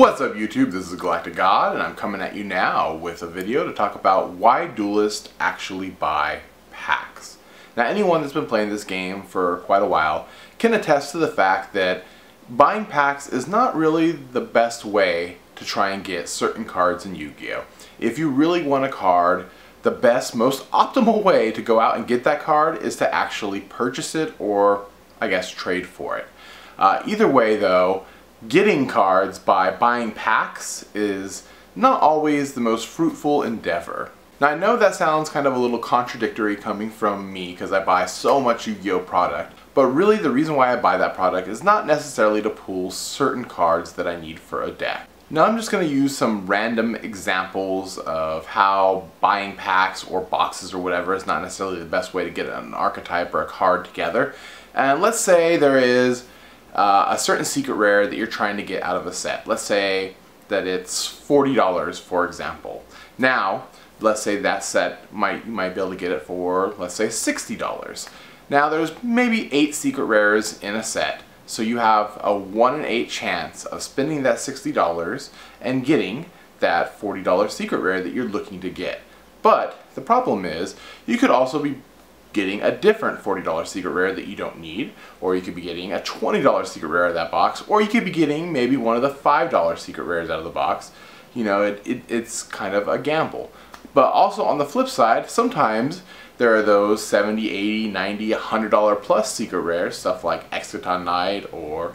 What's up YouTube, this is GalacticGod and I'm coming at you now with a video to talk about why duelists actually buy packs. Now anyone that's been playing this game for quite a while can attest to the fact that buying packs is not really the best way to try and get certain cards in Yu-Gi-Oh! If you really want a card, the best, most optimal way to go out and get that card is to actually purchase it or, I guess, trade for it. Either way though, getting cards by buying packs is not always the most fruitful endeavor. Now I know that sounds kind of a little contradictory coming from me because I buy so much Yu-Gi-Oh product, but really the reason why I buy that product is not necessarily to pull certain cards that I need for a deck. Now I'm just going to use some random examples of how buying packs or boxes or whatever is not necessarily the best way to get an archetype or a card together. And let's say there is a certain secret rare that you're trying to get out of a set. Let's say that it's $40 for example. Now let's say that set you might be able to get it for, let's say, $60. Now there's maybe 8 secret rares in a set, so you have a 1 in 8 chance of spending that $60 and getting that $40 secret rare that you're looking to get. But the problem is you could also be getting a different $40 secret rare that you don't need, or you could be getting a $20 secret rare out of that box, or you could be getting maybe one of the $5 secret rares out of the box. You know, it's kind of a gamble. But also on the flip side, sometimes there are those $70, $80, $90, $100 plus secret rares, stuff like Exciton Knight or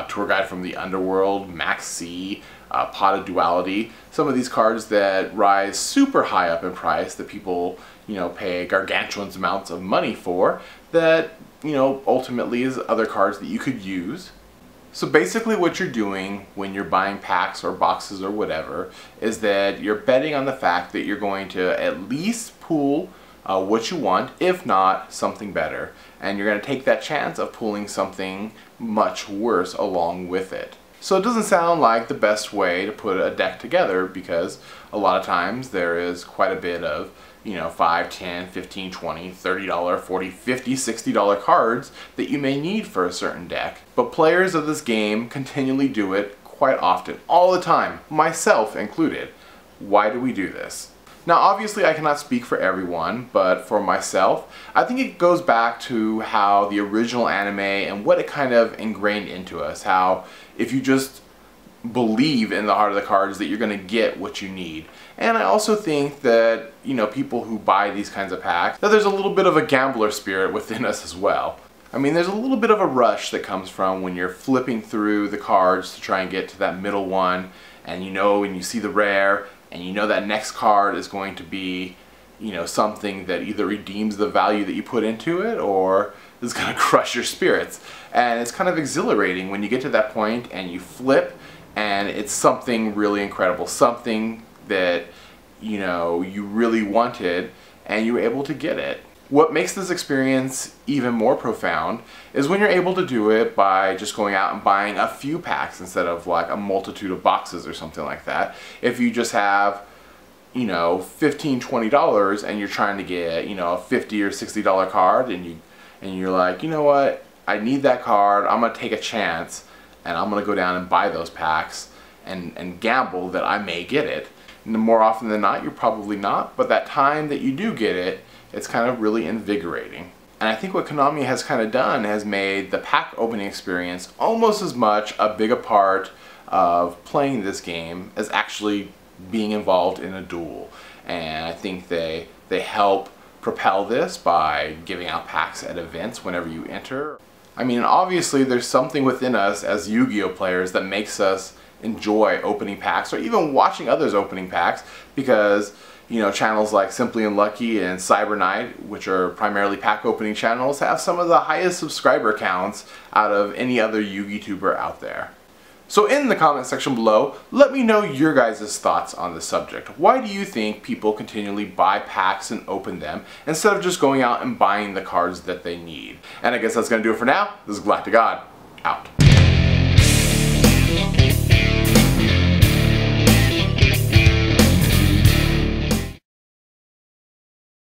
Tour Guide from the Underworld, Max C, Pot of Duality. Some of these cards that rise super high up in price that people, you know, pay gargantuan amounts of money for, that, you know, ultimately is other cards that you could use. So basically what you're doing when you're buying packs or boxes or whatever is that you're betting on the fact that you're going to at least pull what you want, if not something better. And you're going to take that chance of pulling something much worse along with it. So it doesn't sound like the best way to put a deck together, because a lot of times there is quite a bit of, you know, $5, $10, $15, $20, $30, $40, $50, $60 cards that you may need for a certain deck. But players of this game continually do it quite often, all the time, myself included. Why do we do this? Now obviously I cannot speak for everyone, but for myself, I think it goes back to how the original anime and what it kind of ingrained into us. How if you just believe in the heart of the cards that you're going to get what you need. And I also think that, you know, people who buy these kinds of packs, that there's a little bit of a gambler spirit within us as well. I mean, there's a little bit of a rush that comes from when you're flipping through the cards to try and get to that middle one, and you know, when you see the rare, and you know that next card is going to be, you know, something that either redeems the value that you put into it or is going to crush your spirits. And it's kind of exhilarating when you get to that point and you flip and it's something really incredible, something that, you know, you really wanted and you were able to get it. What makes this experience even more profound is when you're able to do it by just going out and buying a few packs instead of like a multitude of boxes or something like that. If you just have, you know, $15, $20 and you're trying to get, you know, a $50 or $60 card, and you're like, you know what, I need that card, I'm gonna take a chance and I'm gonna go down and buy those packs and gamble that I may get it. And more often than not, you're probably not, but that time that you do get it, it's kind of really invigorating. And I think what Konami has kind of done has made the pack opening experience almost as much a big a part of playing this game as actually being involved in a duel. And I think they help propel this by giving out packs at events whenever you enter. I mean, obviously there's something within us as Yu-Gi-Oh players that makes us enjoy opening packs or even watching others opening packs, because, you know, channels like Simply Unlucky and Cyber Knight, which are primarily pack opening channels, have some of the highest subscriber counts out of any other Yu-Gi-Tuber out there. So in the comment section below, let me know your guys' thoughts on the subject. Why do you think people continually buy packs and open them instead of just going out and buying the cards that they need? And I guess that's going to do it for now. This is GalacticGod, out.